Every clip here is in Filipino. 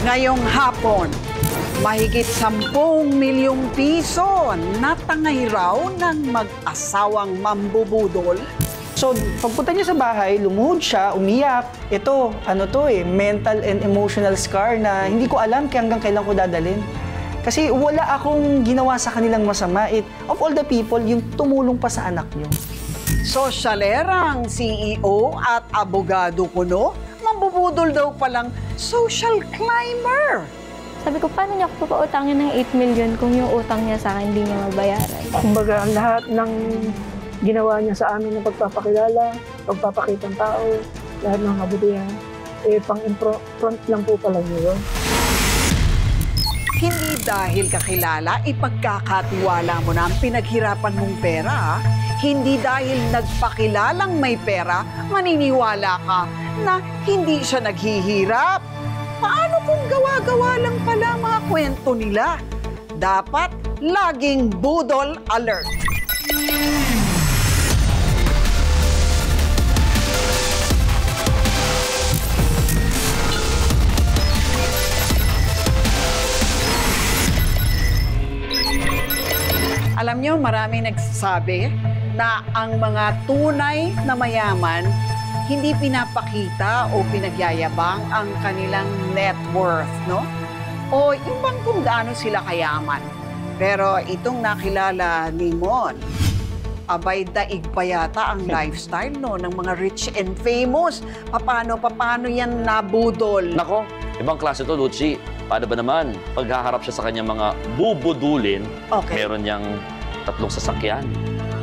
Ngayong hapon, mahigit 10 milyong piso natangay raw ng mag-asawang mambubudol. So, pagpunta niya sa bahay, lumuhod siya, umiyak. Ito, mental and emotional scar na hindi ko alam hanggang kailan ko dadalhin. Kasi wala akong ginawa sa kanilang masama. Of all the people, yung tumulong pa sa anak niyo. Sosyalerang CEO at abogado kuno, mambubudol daw palang social climber. Sabi ko, paano niya ako papautangin ng 8 million kung yung utang niya sa akin hindi niya mabayaran? Kumbaga, ang lahat ng ginawa niya sa amin ng pagpapakilala, pagpapakitang tao, lahat ng kabutihan, pang-front lang po pala niyo. Hindi dahil kakilala, ipagkakatiwala mo na ang pinaghirapan mong pera. Hindi dahil nagpakilalang may pera, maniniwala ka na hindi siya naghihirap. Paano kung gawa-gawa lang pala mga kwento nila? Dapat laging budol alert. Alam niyo, marami nagsasabi na ang mga tunay na mayaman hindi pinapakita o pinagyayabang ang kanilang net worth, no? O yung bang kung gaano sila kayaman. Pero itong nakilala ni Mon, abay daig pa yata ang lifestyle, no, ng mga rich and famous. Paano yan nabudol? Nako, ibang klase to, Lucy. Paano ba naman? Paghaharap siya sa kanyang mga bubudulin, meron niyang 3 sasakyan.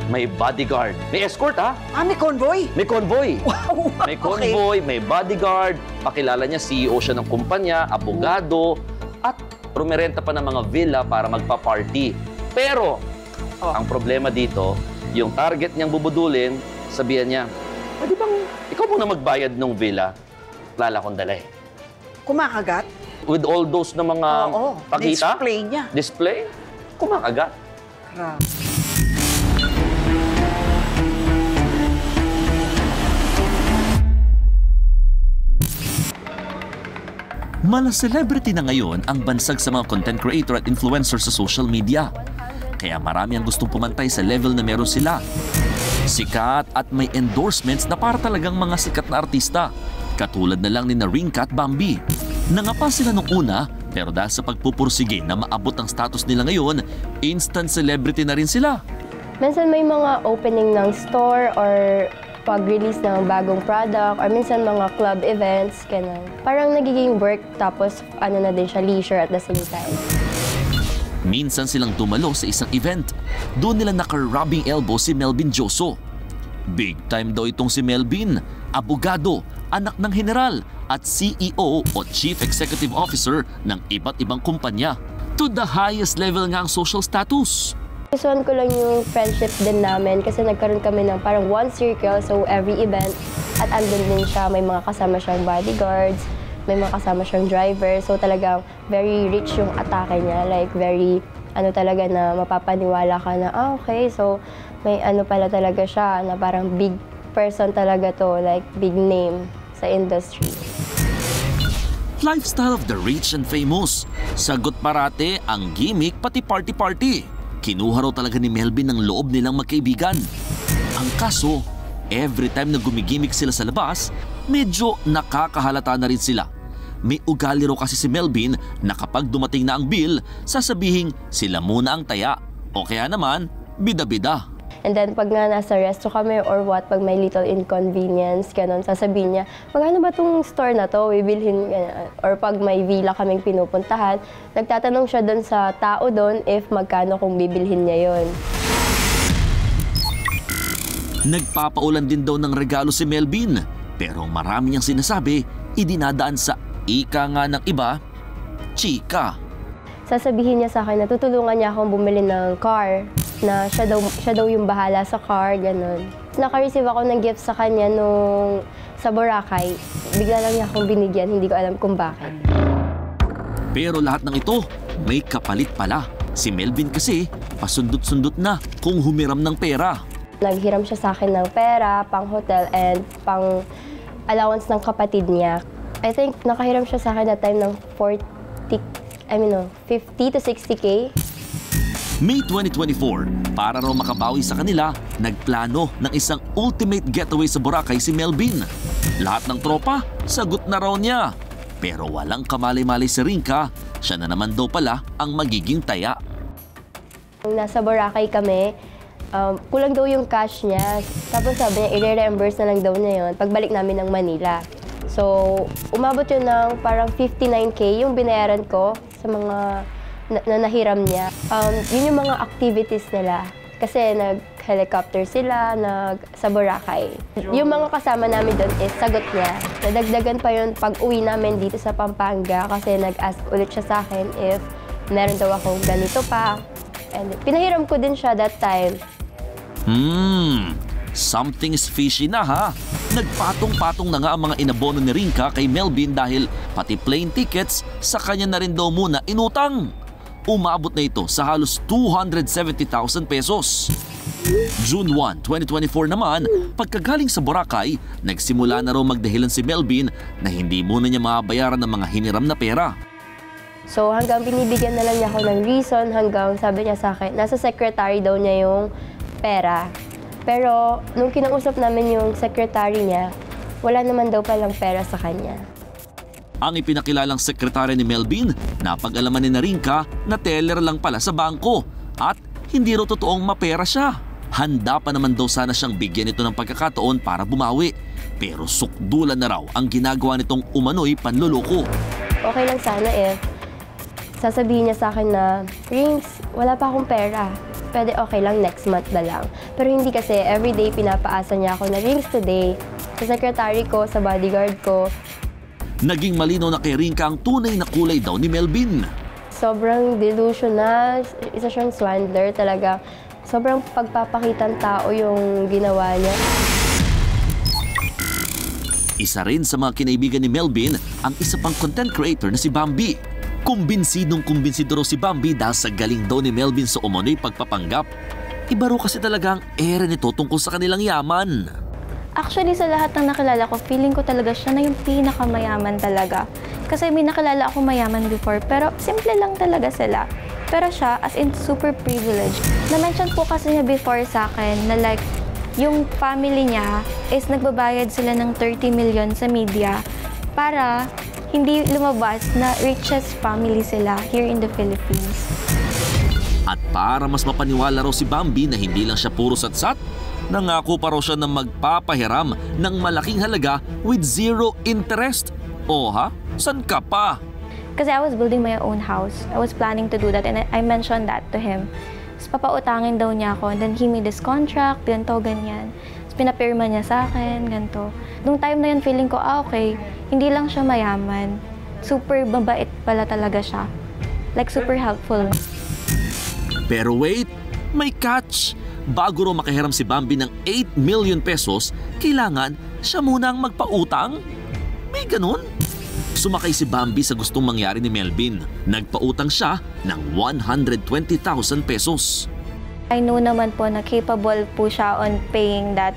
May bodyguard. May escort, ha? May convoy? May convoy. Wow, may convoy, may bodyguard. Pakilala niya, CEO siya ng kumpanya, abogado, at rumerenta pa ng mga villa para magpa-party. Pero, ang problema dito, yung target niyang bubudulin, sabihan niya, pwede bang ikaw muna magbayad ng villa? Lala kong dala eh. Kumakagat? With all those na mga pakita? Display niya. Display? Kumakagat. Grabe. Mala-celebrity na ngayon ang bansag sa mga content creator at influencer sa social media. Kaya marami ang gustong pumantay sa level na meron sila. Sikat at may endorsements na para talagang mga sikat na artista. Katulad na lang ni Rinka at Bambi. Nangapa sila nung una, pero dahil sa pagpupursige na maabot ang status nila ngayon, instant celebrity na rin sila. Minsan may mga opening ng store or pag-release ng bagong product or minsan mga club events, ganun. Parang nagiging work tapos na din siya, leisure at the same time. Minsan silang dumalo sa isang event. Doon nila naka-rubbing elbow si Melvin Joso. Big time daw itong si Melvin, abogado, anak ng general at CEO o Chief Executive Officer ng iba't ibang kumpanya. To the highest level nga ang social status. Gustuhan ko lang yung friendship din namin kasi nagkaroon kami ng parang one circle, so every event at andun din siya, may mga kasama siyang bodyguards, may mga kasama siyang driver, so talagang very rich yung atake niya, like very talaga na mapapaniwala ka na okay, so may pala talaga siya na parang big person talaga to, like big name sa industry. Lifestyle of the rich and famous. Sagot parate ang gimmick pati party-party. Kinuha raw talaga ni Melvin ang loob nilang magkaibigan. Ang kaso, every time na gumigimik sila sa labas, medyo nakakahalata na rin sila. May ugali raw kasi si Melvin na kapag dumating na ang bill, sasabihing sila muna ang taya. O kaya naman, bida-bida. And then pag nga nasa resto kami or what, pag may little inconvenience, ganun, sasabihin niya, magkano ba tong store na to, bibilhin, ganun. Or pag may villa kaming pinupuntahan, nagtatanong siya doon sa tao doon if magkano kung bibilhin niya yon. Nagpapaulan din daw ng regalo si Melvin, pero marami niyang sinasabi, idinadaan sa ika nga ng iba, chika. Sasabihin niya sa akin na tutulungan niya akong bumili ng car, na siya daw yung bahala sa car, ganun. Naka-receive ako ng gift sa kanya nung sa Boracay. Bigla lang niya akong binigyan, hindi ko alam kung bakit. Pero lahat ng ito, may kapalit pala. Si Melvin kasi, pasundot-sundot na kung humiram ng pera. Naghiram siya sa akin ng pera, pang hotel and pang allowance ng kapatid niya. I think nakahiram siya sa akin that time ng 50 to 60K. May 2024, para raw makabawi sa kanila, nagplano ng isang ultimate getaway sa Boracay si Melvin. Lahat ng tropa, sagot na raw niya. Pero walang kamalay-malay si Rinka, siya na naman daw pala ang magiging taya. Nasa Boracay kami, kulang daw yung cash niya. Tapos sabi niya, i-reimburse na lang daw niya yun pagbalik namin ng Manila. So, umabot yun ng parang 59K yung binayaran ko sa mga na nahiram niya. Yun yung mga activities nila. Kasi nag-helicopter sila, sa Boracay. Yung mga kasama namin doon is sagot niya. Nadagdagan pa yun pag uwi namin dito sa Pampanga kasi nag-ask ulit siya sa akin if meron daw akong ganito pa. And pinahiram ko din siya that time. Something is fishy na ha. Nagpatong-patong na nga ang mga inabono ni Rinka kay Melvin dahil pati plane tickets sa kanya na rin daw muna inutang. Umabot na ito sa halos 270,000 pesos. June 1, 2024 naman, pagkagaling sa Boracay, nagsimula na raw magdahilan si Melvin na hindi muna niya mabayaran ng mga hiniram na pera. So hanggang binibigyan na lang niya ako ng reason, hanggang sabi niya sa akin, nasa secretary daw niya yung pera. Pero nung kinausap namin yung secretary niya, wala naman daw palang pera sa kanya. Ang ipinakilalang sekretary ni Melvin, napag-alaman ni Rinka na teller lang pala sa bangko at hindi raw totoong mapera siya. Handa pa naman daw sana siyang bigyan ito ng pagkakataon para bumawi. Pero sukdulan na raw ang ginagawa nitong umano'y panluloko. Okay lang sana if sasabihin niya sa akin na, Rings, wala pa akong pera. Pwede okay lang, next month na lang. Pero hindi kasi, everyday pinapaasa niya ako na Rings today. Sa secretary ko, sa bodyguard ko. Naging malinaw na kay Rinka ang tunay na kulay daw ni Melvin. Sobrang delusional, isa siyang swindler talaga. Sobrang pagpapakitang tao yung ginawa niya. Isa rin sa mga kinaibigan ni Melvin ang isa pang content creator na si Bambi. Kumbinsidong-kumbinsido raw si Bambi dahil sa galing daw ni Melvin sa umano'y pagpapanggap. Iba raw kasi talaga ang ere nito tungkol sa kanilang yaman. Actually, sa lahat ng nakilala ko, feeling ko talaga siya na yung pinakamayaman talaga. Kasi may nakilala ako mayaman before, pero simple lang talaga sila. Pero siya, as in super privileged. Na-mention po kasi niya before sa akin na like, yung family niya is nagbabayad sila ng 30 million sa media para hindi lumabas na richest family sila here in the Philippines. At para mas mapaniwala raw si Bambi na hindi lang siya puro satsat, nangako pa raw siya na magpapahiram ng malaking halaga with zero interest. O ha? San ka pa? Kasi I was building my own house. I was planning to do that and I mentioned that to him. Tapos papautangin daw niya ako and then he made this contract, ganito, ganyan. Tapos pinapirma niya sa akin, ganito. Nung time na yun, feeling ko, okay, hindi lang siya mayaman. Super mabait pala talaga siya. Like super helpful. Pero wait, may catch. Bago raw makahiram si Bambi ng 8 million pesos, kailangan siya muna ang magpautang? May ganun? Sumakay si Bambi sa gustong mangyari ni Melvin. Nagpautang siya ng 120,000 pesos. I know naman po na capable po siya on paying that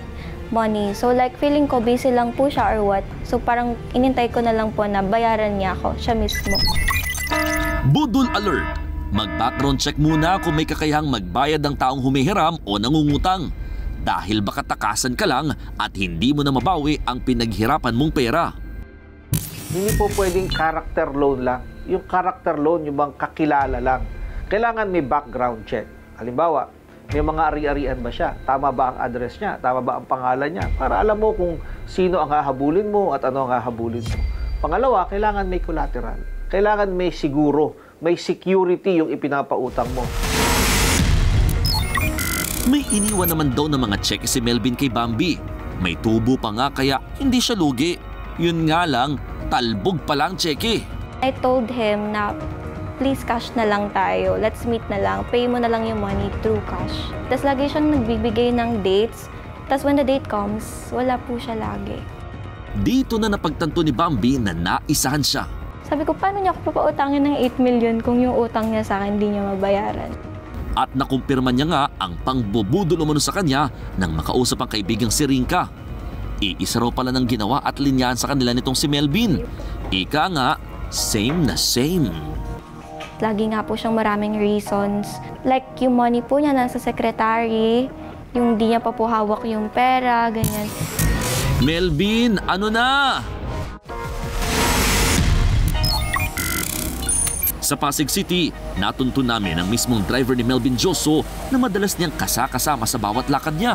money. So like feeling ko busy lang po siya or what. So parang inintay ko na lang po na bayaran niya ako, siya mismo. Budol alert! Mag-background check muna kung may kakayahang magbayad ang taong humihiram o nangungutang. Dahil baka takasan ka lang at hindi mo na mabawi ang pinaghirapan mong pera. Hindi po pwedeng character loan lang. Yung character loan, yung bang kakilala lang. Kailangan may background check. Halimbawa, may mga ari-arian ba siya? Tama ba ang address niya? Tama ba ang pangalan niya? Para alam mo kung sino ang hahabulin mo at ano ang hahabulin mo. Pangalawa, kailangan may collateral. Kailangan may siguro, may security yung ipinapautang mo. May iniwan naman daw ng mga cheque si Melvin kay Bambi. May tubo pa nga kaya hindi siya lugi. Yun nga lang, talbog pa lang cheque. I told him na please cash na lang tayo. Let's meet na lang. Pay mo na lang yung money through cash. Tapos lagi siyang nagbibigay ng dates. Tapos when the date comes, wala po siya lagi. Dito na napagtanto ni Bambi na naisahan siya. Sabi ko, paano niya ako papautangin ng 8 million kung yung utang niya sa akin hindi niya mabayaran? At nakumpirma niya nga ang pangbubudol umano sa kanya nang makausap ang kaibigang si Rinka. Iisa raw pala ng ginawa at linyahan sa kanila nitong si Melvin. Ika nga, same na same. Lagi nga po siyang maraming reasons. Like, yung money po niya nasa secretary, yung di niya pa po hawak yung pera, ganyan. Melvin, ano na? Sa Pasig City, natuntun namin ang mismong driver ni Melvin Dioso na madalas niyang kasama sa bawat lakad niya.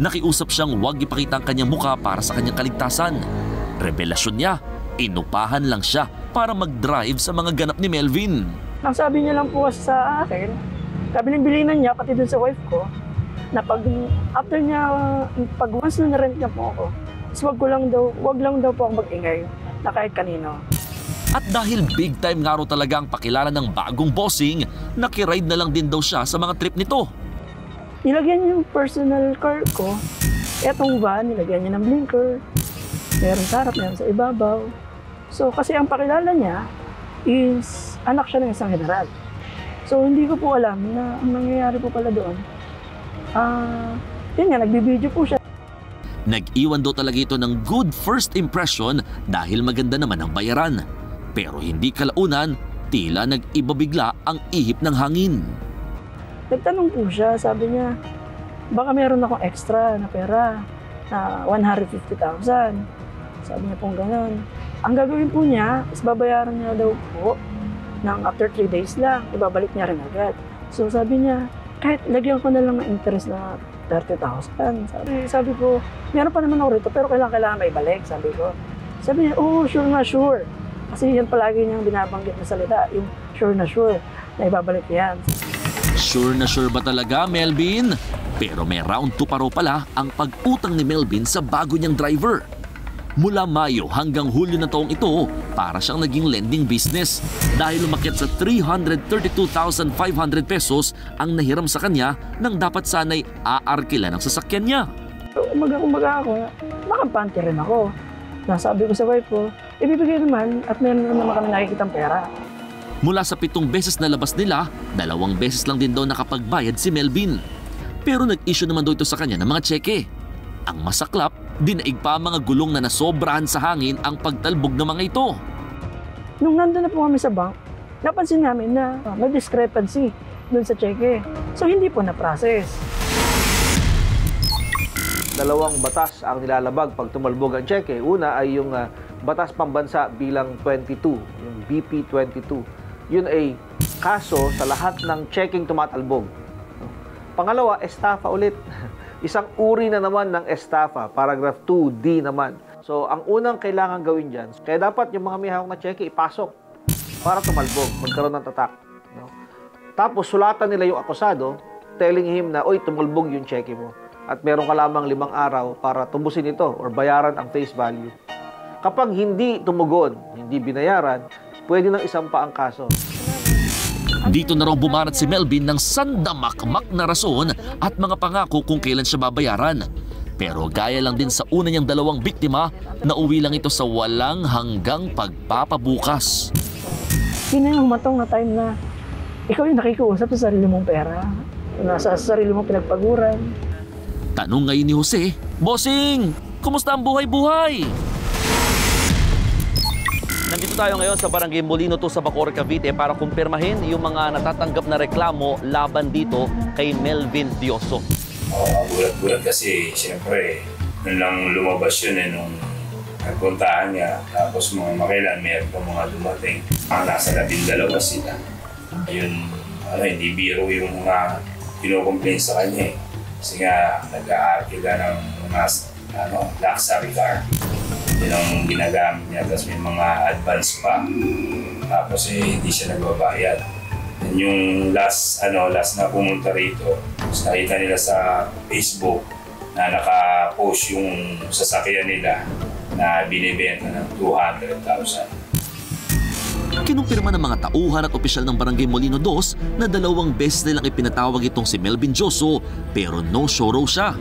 Nakiusap siyang huwag ipakita ang kanyang muka para sa kanyang kaligtasan. Revelasyon niya, inupahan lang siya para mag-drive sa mga ganap ni Melvin. Ang sabi niya lang po kasi sa akin, kabiling-bilinan niya, pati dun sa wife ko, na pag after niya, pag once na na-rent niya po ako, wag lang daw po ako mag-ingay na kahit kanino. At dahil big time nga raw talaga ang pakilala ng bagong bossing, nakiride na lang din daw siya sa mga trip nito. Nilagyan niya yung personal car ko, etong van, nilagyan niya ng blinker, meron sa harap, meron sa ibabaw. So kasi ang pakilala niya is anak siya ng isang general. So hindi ko po alam na ang nangyayari po pala doon. Yun nga, nagbibideo po siya. Nag-iwan daw talaga ito ng good first impression dahil maganda naman ang bayaran. Pero hindi kalaunan, tila nag-iba bigla ang ihip ng hangin. Nagtanong po siya, sabi niya, baka meron akong extra na pera na 150,000. Sabi niya pong gano'n. Ang gagawin po niya is babayaran niya daw po ng after 3 days lang, ibabalik niya rin agad. So sabi niya, kahit lagyan ko na lang ng interest na 30,000. Sabi ko, meron pa naman ako rito pero kailangan may balik, sabi ko. Sabi niya, oh, sure na sure. Kasi yan palagi niyang binabanggit na salita, yung sure na ibabalik yan. Sure na sure ba talaga, Melvin? Pero may round 2 pa raw pala ang pag-utang ni Melvin sa bago niyang driver. Mula Mayo hanggang Hulyo na taong ito, para siyang naging lending business dahil umakyat sa 332,500 pesos ang nahiram sa kanya nang dapat sana'y aarkila ng sasakyan niya. Umaga ako, makampante rin ako. Nasabi ko sa wife ko, ibibigay naman at meron naman kami nakikitang pera. Mula sa 7 beses na labas nila, 2 beses lang din daw nakapagbayad si Melvin. Pero nag-issue naman daw ito sa kanya ng mga tseke. Ang masaklap, dinaig pa ang mga gulong na nasobrahan sa hangin ang pagtalbog ng mga ito. Nung nandun na po kami sa bank, napansin namin na may discrepancy dun sa cheque. So hindi po na-process. 2 batas ang nilalabag pag tumalbog ang cheque. Una ay yung Batas Pambansa bilang 22, yung BP 22. Yun ay kaso sa lahat ng checking tumatalbog. Pangalawa, estafa ulit. Isang uri na naman ng estafa, paragraph 2D naman. So, ang unang kailangan gawin dyan, kaya dapat yung mga may hawak na cheque ipasok para tumalbog, magkaroon ng tatak. No? Tapos, sulatan nila yung akusado, telling him na, oy, tumalbog yung cheque mo. At meron ka lamang 5 araw para tubusin ito or bayaran ang face value. Kapag hindi tumugon, hindi binayaran, pwede nang isampa ang kaso. Dito na raw bumarat si Melvin ng sandamakmak na rason at mga pangako kung kailan siya babayaran. Pero gaya lang din sa una niyang 2 biktima, nauwi lang ito sa walang hanggang pagpapabukas. Yun na yung humatong na time na ikaw yung nakikiusap sa sarili mong pera. Nasa sarili mong pinagpaguran. Tanong ngayon ni Jose, Bossing, kumusta ang buhay-buhay? Nandito tayo ngayon sa Barangay Molino 2 sa Bacoor, Cavite para kumpirmahin yung mga natatanggap na reklamo laban dito kay Melvin Dioso. Gulat-gulat kasi siyempre nung lang lumabas yun nung nagpuntahan niya tapos mga makailan meron pa mga dumating nasa 12 sila. Yun, hindi biro yung mga kinukomplain sa kanya kasi nga nag-aarkila ng mga luxury car. Yun ang ginagamit niya, tapos may mga advance pa. Tapos hindi siya nagbabayad. And yung last na pumunta rito, nakita nila sa Facebook na naka-post yung sasakyan nila na binibenta ng 200,000. Kinumpirma ng mga tauhan at opisyal ng Barangay Molino 2 na 2 beses nilang ipinatawag itong si Melvin Dioso pero no show raw siya.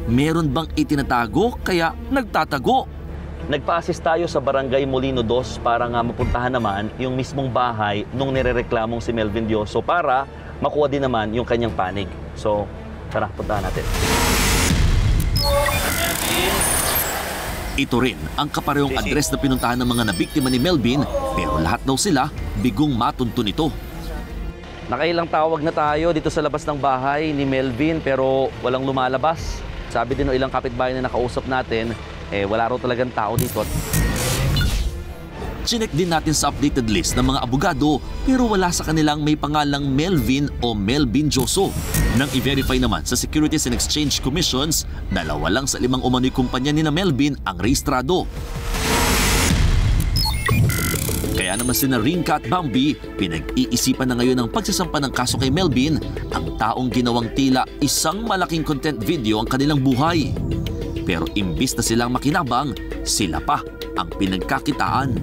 Meron bang itinatago kaya nagtatago? Nagpa-assist tayo sa Barangay Molino 2 para nga mapuntahan naman yung mismong bahay nung nirereklamong si Melvin Dioso para makuha din naman yung kanyang panig. So, tara, puntahan natin. Ito rin ang kaparehong address na pinuntahan ng mga nabiktima ni Melvin, pero lahat daw sila bigong matuntun ito. Nakailang tawag na tayo dito sa labas ng bahay ni Melvin pero walang lumalabas. Sabi din ng ilang kapitbahay na nakausap natin, wala raw talagang tao dito. Chinek din natin sa updated list ng mga abogado pero wala sa kanilang may pangalang Melvin o Melvin Joso. Nang i-verify naman sa Securities and Exchange Commissions, 2 lang sa 5 umano'y kumpanya ni na Melvin ang rehistrado. Kaya naman sina Rinka at Bambi, pinag-iisipan na ngayon ang pagsasampa ng kaso kay Melvin, ang taong ginawang tila isang malaking content video ang kanilang buhay. Pero imbis na silang makinabang, sila pa ang pinagkakitaan.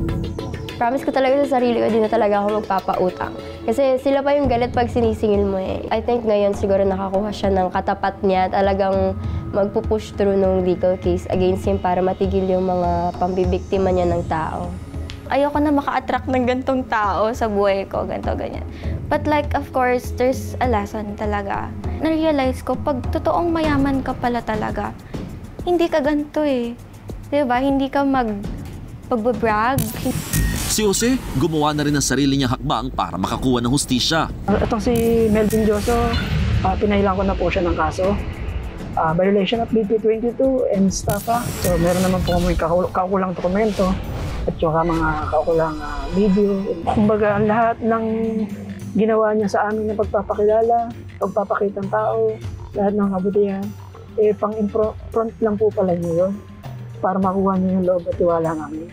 Promise ko talaga sa sarili ko, di na talaga ako magpapautang. Kasi sila pa yung galit pag sinisingil mo eh. I think ngayon siguro nakakuha siya ng katapat niya. Talagang magpupush through ng legal case against him para matigil yung mga pambibiktima niya ng tao. Ayoko na maka-attract ng gantong tao sa buhay ko, ganito, ganyan. But like, of course, there's a lesson talaga. Na-realize ko, pag totoong mayaman ka pala talaga, hindi ka ganito eh. Diba? Hindi ka pagbabrag. Si Jose, gumawa na rin ng sarili niyang hakbang para makakuha ng hustisya. Itong si Melvin Joso, pinailan ko na po siya ng kaso. Violation of BP 22 and stuff. So meron naman po kami kaukulang dokumento at saka mga kaukulang video. Kumbaga lahat ng ginawa niya sa amin na pagpapakilala, pagpapakita ng tao, lahat ng kabutihan, pang-front lang po pala niyo yun para makuha niyo yung loob at tiwala namin.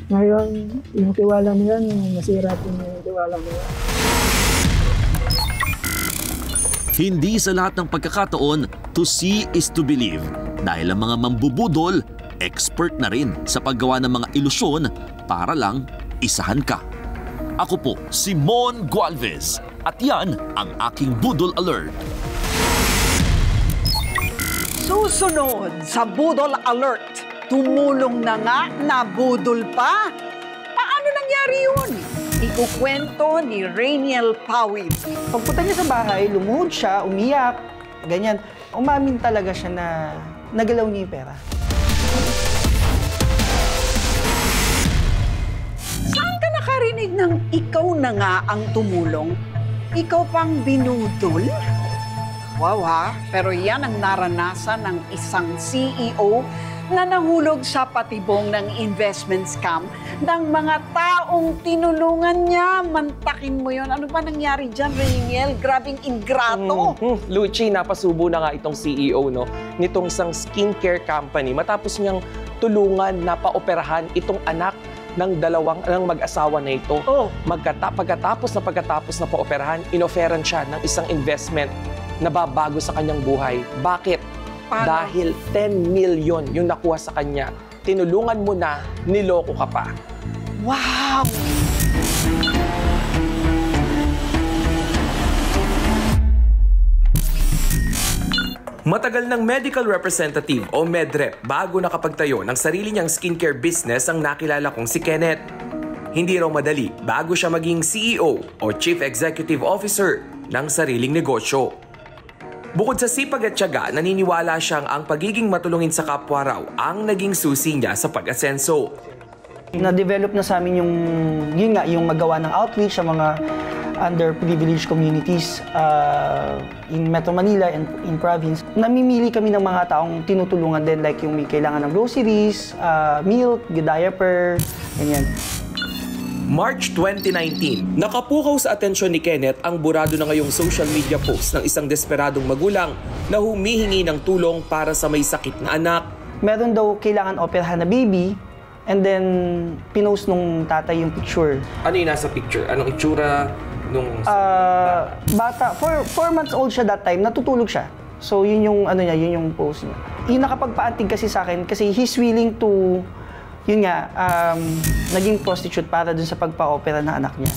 Ngayon, yung tiwala niya, nasira po yung tiwala niya. Hindi sa lahat ng pagkakataon, to see is to believe. Dahil ang mga mambubudol, expert na rin sa paggawa ng mga ilusyon para lang isahan ka. Ako po, si Mon Gualvez. At yan ang aking Budol Alert. Susunod sa Budol Alert, tumulong na nga, nabudol pa. Paano nangyari yun? Ikukwento ni Rainiel Pawid. Pagpunta niya sa bahay, lumuhod siya, umiyak, ganyan. Umamin talaga siya na nagalaw niya yung pera. Saan ka nakarinig ng ikaw na nga ang tumulong? Ikaw pang binudol? Wow ha, pero yan ang naranasan ng isang CEO na nahulog sa patibong ng investment scam ng mga taong tinulungan niya. Mantakin mo yon. Ano ba nangyari dyan, Rainiel? Grabing ingrato. Luchi, napasubo na nga itong CEO nitong isang skincare company matapos niyang tulungan na paoperahan itong anak ng mag-asawa na ito. Pagkatapos na paoperahan, inoferan siya ng isang investment na babago sa kanyang buhay. Bakit? Dahil 10 million yung nakuha sa kanya. Tinulungan mo na, niloko ka pa. Wow! Matagal ng medical representative o medrep bago nakapagtayo ng sarili niyang skincare business ang nakilala kong si Kenneth. Hindi raw madali bago siya maging CEO o Chief Executive Officer ng sariling negosyo. Bukod sa sipag at tiyaga, naniniwala siyang ang pagiging matulungin sa kapwa raw ang naging susi niya sa pag-asenso. Na-develop na sa amin yung magawa ng outreach sa mga underprivileged communities in Metro Manila and in province. Namimili kami ng mga taong tinutulungan din, like yung may kailangan ng groceries, milk, diaper, ganyan. March 2019, nakapukaw sa atensyon ni Kenneth ang burado na ngayong social media post ng isang desperadong magulang na humihingi ng tulong para sa may sakit na anak. Meron daw kailangan operahan na baby and then pinost nung tatay yung picture. Ano yung nasa picture? Anong itsura nung bata, 4 months old siya that time, natutulog siya. So yun yung yun yung post niya. Yung nakapagpaantig kasi sa akin kasi he's willing to naging prostitute para dun sa pagpa-opera ng anak niya.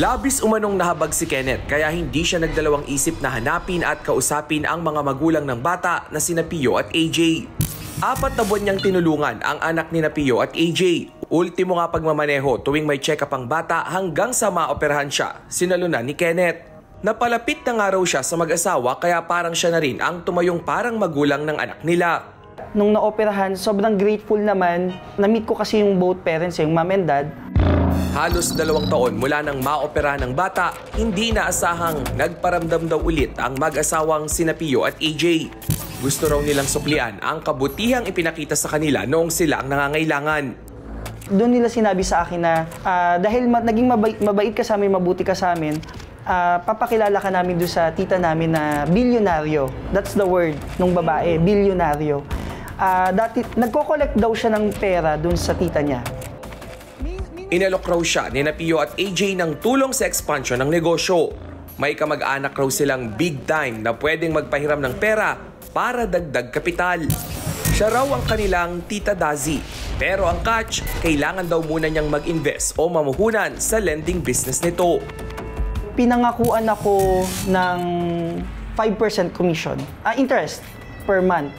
Labis umanong nahabag si Kenneth kaya hindi siya nagdalawang isip na hanapin at kausapin ang mga magulang ng bata na sina Pio at AJ. 4 na buwan niyang tinulungan ang anak ni Pio at AJ. Ultimo nga pagmamaneho tuwing may check-up ang bata hanggang sa maoperahan siya, sinalunan ni Kenneth. Napalapit na nga raw siya sa mag-asawa kaya parang siya na rin ang tumayong parang magulang ng anak nila. nung naoperahan, sobrang grateful naman. Na-meet ko kasi yung both parents, yung mom and dad. Halos 2 taon mula nang maoperahan ng bata, hindi naasahang nagparamdam daw ulit ang mag-asawang sina Pio at AJ. Gusto raw nilang suklian ang kabutihang ipinakita sa kanila noong sila ang nangangailangan. Doon nila sinabi sa akin na dahil naging mabait ka sa amin, mabuti ka sa amin, papakilala ka namin doon sa tita namin na bilyonaryo. That's the word nung babae, bilyonaryo. Dati, nagko-collect daw siya ng pera doon sa tita niya. Inalok raw siya ni Pio at AJ ng tulong sa expansion ng negosyo. May kamag-anak raw silang big time na pwedeng magpahiram ng pera para dagdag kapital. Siya raw ang kanilang Tita Dazi. Pero ang catch, kailangan daw muna niyang mag-invest o mamuhunan sa lending business nito. Pinangakuan ako ng 5% commission, interest per month.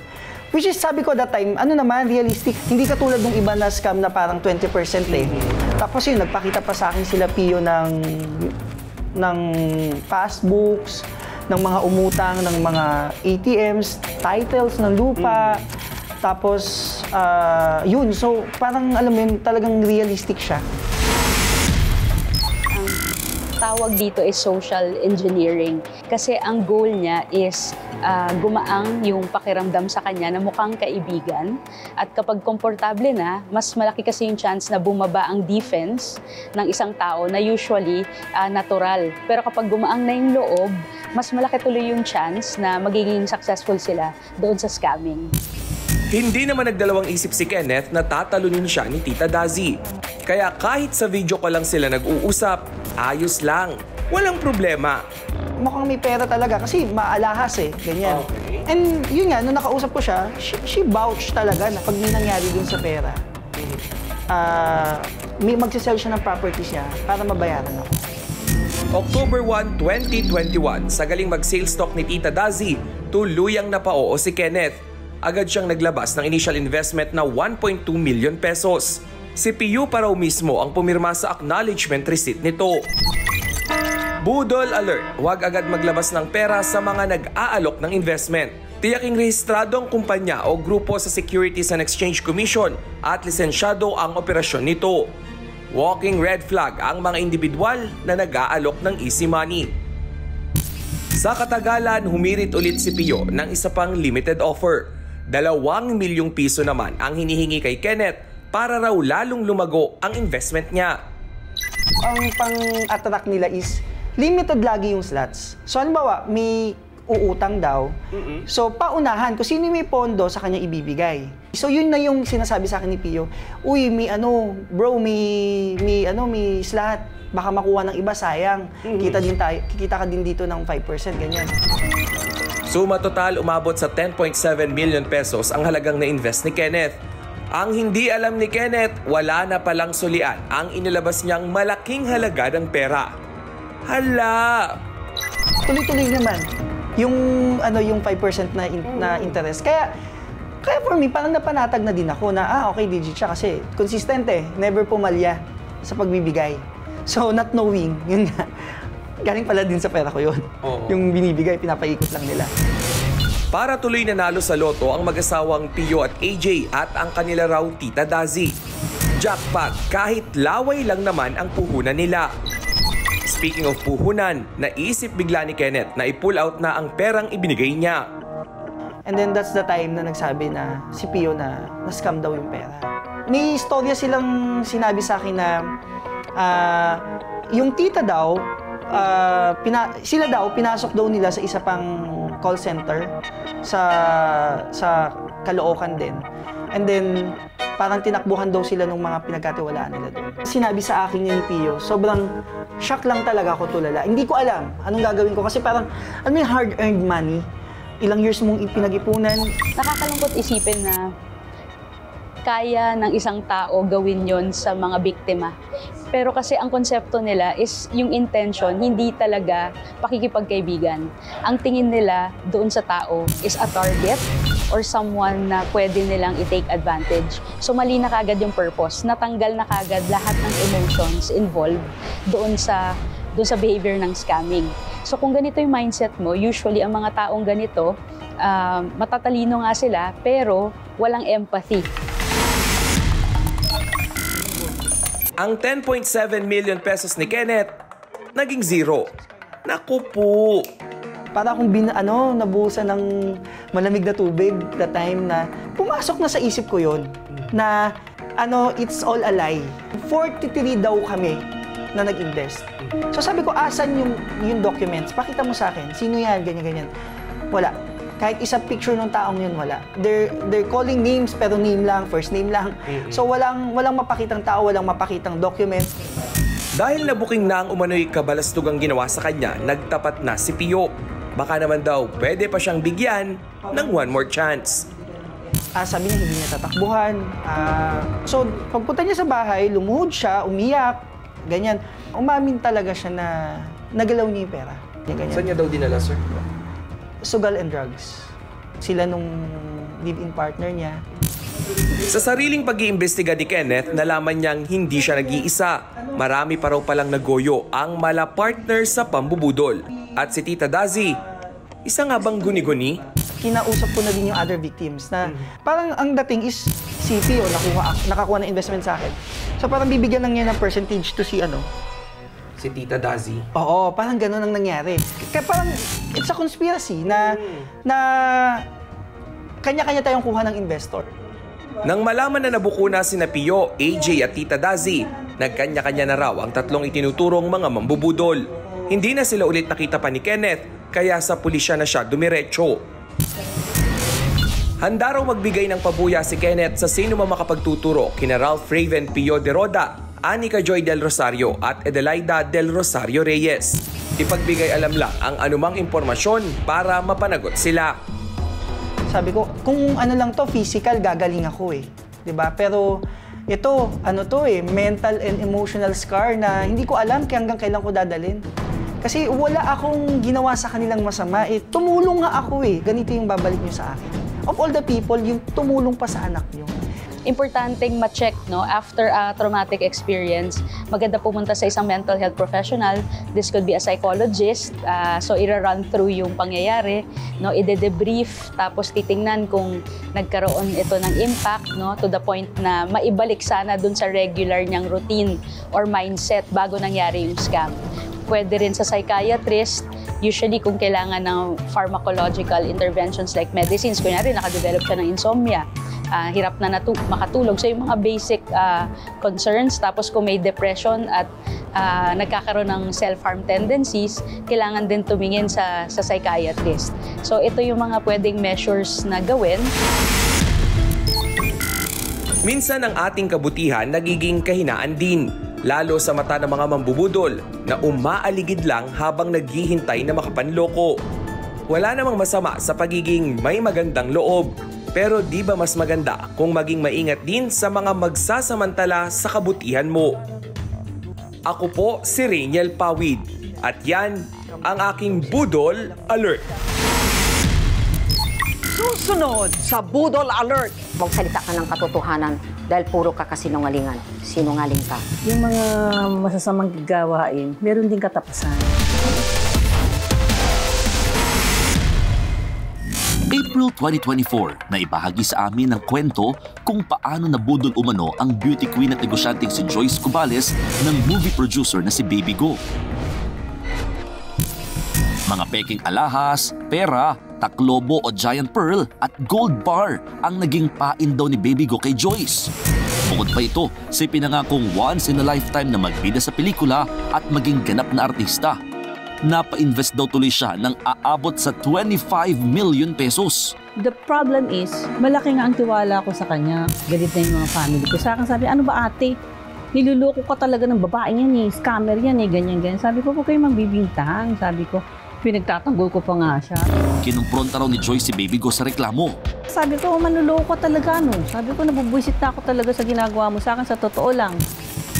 Which is, sabi ko that time, ano naman, realistic. Hindi katulad ng iba na scam na parang 20% eh. Tapos yun, nagpakita pa sa akin sila Pio ng passbooks, ng mga umutang, ng mga ATMs, titles ng lupa. Tapos, yun. So, parang alam mo yun, talagang realistic siya. Tawag dito is social engineering. Kasi ang goal niya is gumaang yung pakiramdam sa kanya na mukhang kaibigan. At kapag komportable na, mas malaki kasi yung chance na bumaba ang defense ng isang tao na usually natural. Pero kapag gumaang na yung loob, mas malaki tuloy yung chance na magiging successful sila doon sa scamming. Hindi naman nagdalawang isip si Kenneth na tatalunin siya ni Tita Dazi. Kaya kahit sa video ko lang sila nag-uusap, ayos lang. Walang problema. Mukhang may pera talaga kasi maalahas eh, ganyan. Okay. And yun nga, nung nakausap ko siya, she vouched talaga na pag may nangyari dun sa pera, may magsisell siya ng properties niya para mabayaran ako. October 1, 2021, sa galing mag-sales talk ni Tita Dazi, tuluyang napao si Kenneth. Agad siyang naglabas ng initial investment na 1.2 million pesos. Si Pio pa raw mismo ang pumirma sa acknowledgement receipt nito. Budol alert, huwag agad maglabas ng pera sa mga nag-aalok ng investment. Tiyaking rehistrado ang kumpanya o grupo sa Securities and Exchange Commission at lisensyado ang operasyon nito. Walking red flag ang mga individual na nag-aalok ng easy money. Sa katagalan, humirit ulit si Pio ng isa pang limited offer. 2 milyong piso naman ang hinihingi kay Kenneth para raw lalong lumago ang investment niya. Ang pang-attract nila is limited lagi yung slots. So halimbawa, may uutang daw. So paunahan kung sino may pondo sa kanya ibibigay. So yun na yung sinasabi sa akin ni Pio. Uy, may slot. Baka makuha ng iba, sayang. Kikita ka din dito ng 5%, ganyan. Suma total, umabot sa 10.7 million pesos ang halagang na-invest ni Kenneth. Ang hindi alam ni Kenneth, wala na palang sulian ang inilabas niyang malaking halaga ng pera. Hala! Tuloy-tuloy naman yung 5% na interest. Kaya for me, parang napanatag na din ako na, okay, digit siya kasi consistent eh. Never pumalya sa pagbibigay. So, not knowing, yun nga. Galing pala din sa pera ko yun. Yung binibigay, pinapaikot lang nila. Para tuloy nanalo sa loto ang mag-asawang Pio at AJ at ang kanila raw Tita Dazi. Jackpot, kahit laway lang naman ang puhunan nila. Speaking of puhunan, naisip bigla ni Kenneth na i-pull out na ang perang ibinigay niya. And then that's the time na nagsabi na si Pio na na-scam daw yung pera. May istorya silang sinabi sa akin na yung tita daw, sila daw, pinasok daw nila sa isa pang call center sa Caloocan din. And then, parang tinakbuhan daw sila ng mga pinagkatiwalaan nila doon. Sinabi sa akin ni Pio, sobrang shock lang talaga ako, tulala. Hindi ko alam anong gagawin ko kasi parang, yung hard-earned money, ilang years mong pinag-ipunan. Nakakalungkot isipin na kaya ng isang tao gawin yon sa mga biktima. Pero kasi ang konsepto nila is yung intention, hindi talaga pakikipagkaibigan. Ang tingin nila doon sa tao is a target or someone na pwede nilang i-take advantage. So mali na kagad yung purpose. Natanggal na kagad lahat ng emotions involved doon sa behavior ng scamming. So kung ganito yung mindset mo, usually ang mga taong ganito, matatalino nga sila, pero walang empathy. Ang 10.7 million pesos ni Kenneth, naging zero. Naku po! Para akong nabuhusan ng malamig na tubig the time na pumasok na sa isip ko yon na it's all a lie. 43 daw kami na nag-invest. So sabi ko, asan yung documents? Pakita mo sa akin. Sino yan? Ganyan. Wala. Kahit isang picture ng taong yun, wala. They're calling names, pero name lang, first name lang. So walang mapakitang tao, walang mapakitang document. Dahil nabuking na ang umano'y kabalastugang ginawa sa kanya, nagtapat na si Pio. Baka naman daw, pwede pa siyang bigyan ng one more chance. Sabi niya, hindi niya tatakbuhan. So, pagpunta niya sa bahay, lumuhod siya, umiyak, ganyan. Umamin talaga siya na nagalaw niya yung pera. Ganyan. Saan niya daw dinala, sir? Sugal and drugs. Sila nung live-in partner niya. Sa sariling pag-iimbestiga ni Kenneth, nalaman niyang hindi siya nag-iisa. Marami pa raw palang nagoyo ang mala partner sa pambubudol. At si Tita Dazi, isa nga bang guni-guni? Kinausap ko na din yung other victims na parang ang dating is CP o nakakuha ng investment sa akin. So parang bibigyan lang niya ng percentage to si Si Tita Dazi. Oo, parang gano'n ang nangyari. Kaya parang it's a conspiracy na kanya-kanya tayong kuha ng investor. Nang malaman na nabuko na sina Pio, AJ at Tita Dazi, nagkanya-kanya na raw ang tatlong itinuturong mga mambubudol. Hindi na sila ulit nakita pa ni Kenneth, kaya sa pulisya na siya dumiretso. Handa raw magbigay ng pabuya si Kenneth sa sino man makapagtuturo kina Ralph Raven Pio de Roda, Anica Joy del Rosario at Adelaida del Rosario Reyes. Ipagbigay alam lang ang anumang impormasyon para mapanagot sila. Sabi ko, kung lang to, physical, gagaling ako eh. 'Di ba? Pero ito, mental and emotional scar na hindi ko alam hanggang kailan ko dadalhin. Kasi wala akong ginawa sa kanilang masama. Tumulong nga ako eh. Ganito yung babalik nyo sa akin. Of all the people, yung tumulong pa sa anak nyo. Importanteng ma-check, no? After a traumatic experience, maganda pumunta sa isang mental health professional. This could be a psychologist. So, ira-run through yung pangyayari, no? Ide-debrief, tapos titingnan kung nagkaroon ito ng impact, no? To the point na maibalik sana dun sa regular niyang routine or mindset bago nangyari yung scam. Pwede rin sa psychiatrist, usually kung kailangan ng pharmacological interventions like medicines, kunyari nakadevelop siya ng insomnia, hirap na makatulog. So yung mga basic concerns, tapos kung may depression at nagkakaroon ng self-harm tendencies, kailangan din tumingin sa psychiatrist. So ito yung mga pwedeng measures na gawin. Minsan ang ating kabutihan nagiging kahinaan din, lalo sa mata ng mga mambubudol na umaaligid lang habang naghihintay na makapanloko. Wala namang masama sa pagiging may magandang loob, pero di ba mas maganda kung maging maingat din sa mga magsasamantala sa kabutihan mo? Ako po si Rainiel Pawid at yan ang aking Budol Alert. Susunod sa Budol Alert. Magsalita ka ng katotohanan dahil puro ka kasinungalingan. Sinungaling ka. Yung mga masasamang gawain, meron din katapusan. April 2024, naibahagi sa amin ng kwento kung paano nabudol umano ang beauty queen at negosyanteng si Joyce Cubales ng movie producer na si Baby Go. Mga peking alahas, pera, taklobo o giant pearl at gold bar ang naging pain daw ni Baby Go kay Joyce. Bukod pa ito, si pinangakong once in a lifetime na magbida sa pelikula at maging ganap na artista. Napa-invest daw tuloy siya ng aabot sa 25 million pesos. The problem is, malaki nga ang tiwala ko sa kanya. Galit na yung mga family ko. Sa akin sabi, ano ba ate? Niluloko ka talaga ng babae yan eh. Scammer yan eh, ganyan-ganyan. Sabi ko, huwag kayo magbibintang. Sabi ko, pinagtatanggol ko pa nga siya. Kinumpronta raw ni Joyce si Baby Go sa reklamo. Sabi ko, manluloko ka talaga no. Sabi ko, nabubwisit na ako talaga sa ginagawa mo sa akin, sa totoo lang.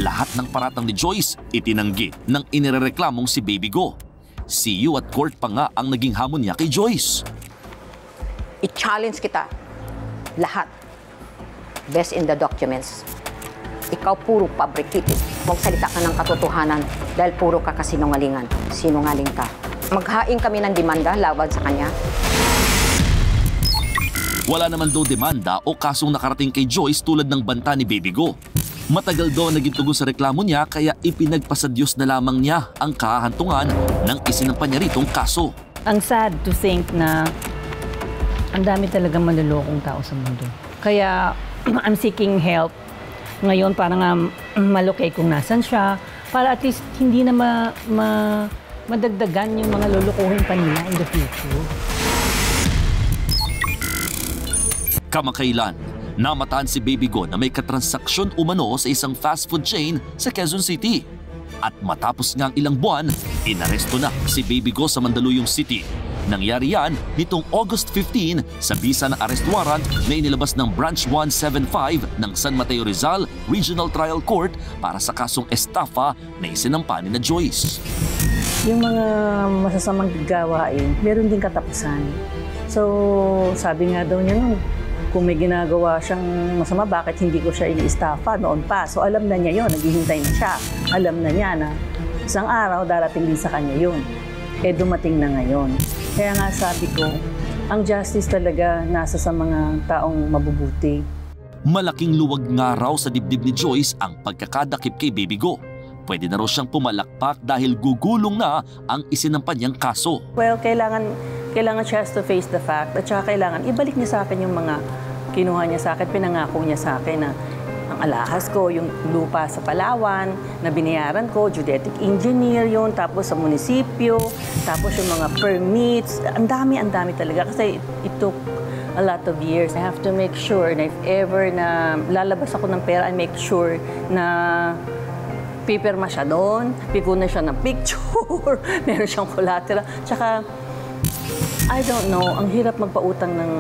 Lahat ng paratang ni Joyce, itinanggi ng inirereklamong si Baby Go. CU at court pa nga ang naging hamon niya kay Joyce. I-challenge kita. Lahat. Best in the documents. Ikaw puro fabricated. Magsalita ka ng katotohanan dahil puro ka kasinungalingan. Sinungaling ka. Maghain kami ng demanda laban sa kanya. Wala naman daw demanda o kasong nakarating kay Joyce tulad ng banta ni Baby Go. Matagal daw naging tugon sa reklamo niya kaya ipinagpasadyos na lamang niya ang kahantungan ng isinampa niya ritong kaso. Ang sad to think na ang dami talagang malulokong tao sa mundo. Kaya I'm seeking help. Ngayon para nga malocate kung nasan siya para at least hindi na madagdagan yung mga lulukuhin pa nila in the future. Kamakailan, namataan si Baby Go na may katransaksyon umano sa isang fast food chain sa Quezon City. At matapos nga ang ilang buwan, inaresto na si Baby Go sa Mandaluyong City. Nangyari yan nitong August 15 sa bisa ng arrest warrant na inilabas ng Branch 175 ng San Mateo Rizal Regional Trial Court para sa kasong estafa na isinampa ni na Joyce. Yung mga masasamang gawain, meron din katapusan. So, sabi nga daw niya kung may ginagawa siyang masama, bakit hindi ko siya ini-estafa noon pa? So alam na niya yun, naghihintay na siya. Alam na niya na isang araw darating din sa kanya yun. Dumating na ngayon. Kaya nga sabi ko, ang justice talaga nasa sa mga taong mabubuti. Malaking luwag nga raw sa dibdib ni Joyce ang pagkakadakip kay Baby Go. Pwede na raw siyang pumalakpak dahil gugulong na ang isinampa niyang kaso. Well, kailangan siya to face the fact at saka kailangan ibalik niya sa akin yung mga kinuha niya sa akin, pinangako niya sa akin na ang alahas ko, yung lupa sa Palawan na binayaran ko, geodetic engineer yun, tapos sa munisipyo, tapos yung mga permits, ang dami talaga kasi it took a lot of years. I have to make sure na if ever na lalabas ako ng pera, I make sure na pipirma siya doon, pipuna siya ng picture, meron siyang collateral. Tsaka, I don't know, ang hirap magpautang ng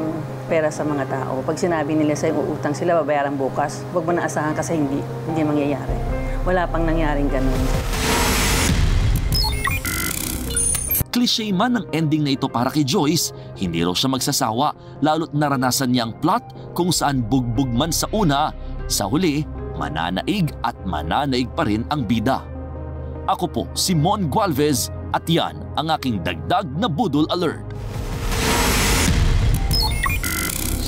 pera sa mga tao. Pag sinabi nila sa'yo uutang sila, babayaran bukas, huwag mo na asahan kasi hindi mangyayari. Wala pang nangyaring ganun. Cliché man ang ending na ito para kay Joyce, hindi raw siya magsasawa lalo't naranasan niya ang plot kung saan bugbog man sa una, sa huli, mananaig at mananaig pa rin ang bida. Ako po si Mon Gualvez at yan ang aking dagdag na Budol Alert.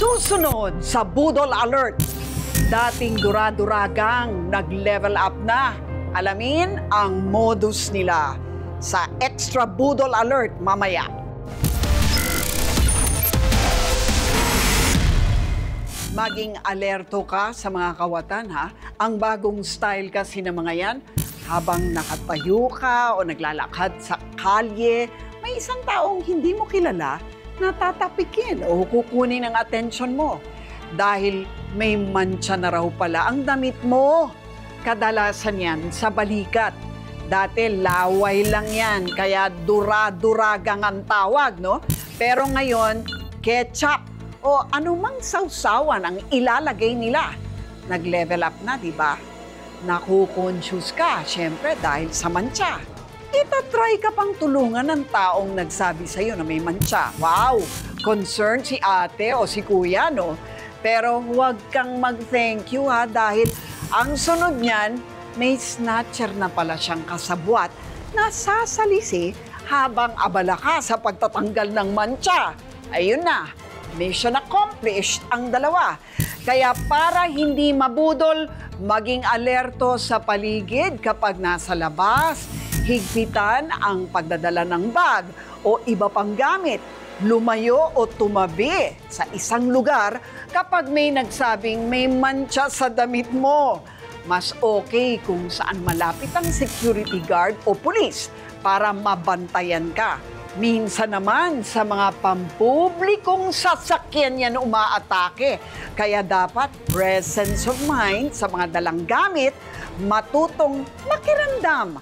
Susunod sa Budol Alert, dating duraduragang nag-level up na. Alamin ang modus nila sa Extra Budol Alert mamaya. Maging alerto ka sa mga kawatan ha. Ang bagong style kasi ng mga yan, habang nakatayo ka o naglalakad sa kalye, may isang taong hindi mo kilala na tatapikin o kukunin ang atensyon mo. Dahil may mancha na raw pala ang damit mo. Kadalasan yan sa balikat. Dati laway lang yan, kaya dura-duragang ang tawag, no? Pero ngayon, ketchup o anumang sausawan ang ilalagay nila. Nag-level up na, di ba? Naku-conscious ka, syempre, dahil sa mancha. Itatry ka pang tulungan ng taong nagsabi sa'yo na may mancha. Wow! Concerned si ate o si kuya, no? Pero huwag kang mag-thank you, ha? Dahil ang sunod niyan, may snatcher na pala siyang kasabwat na sasalisi habang abala ka sa pagtatanggal ng mancha. Ayun na, mission accomplished ang dalawa. Kaya para hindi mabudol, maging alerto sa paligid kapag nasa labas. Higpitan ang pagdadala ng bag o iba pang gamit. Lumayo o tumabi sa isang lugar kapag may nagsabing may mancha sa damit mo. Mas okay kung saan malapit ang security guard o pulis para mabantayan ka. Minsan naman sa mga pampublikong sasakyan yan umaatake. Kaya dapat presence of mind sa mga dalang gamit, matutong makiramdam.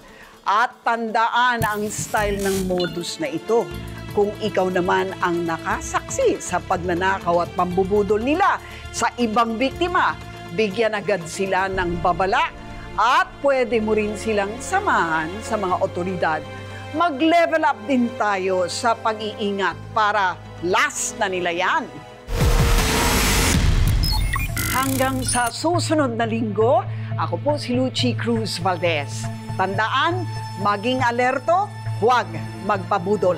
At tandaan ang style ng modus na ito. Kung ikaw naman ang nakasaksi sa pagnanakaw at pambubudol nila sa ibang biktima, bigyan agad sila ng babala at pwede mo rin silang samahan sa mga otoridad. Mag-level up din tayo sa pag-iingat para last na nila yan. Hanggang sa susunod na linggo, ako po si Lucy Cruz Valdez. Tandaan, maging alerto, huwag magpabudol.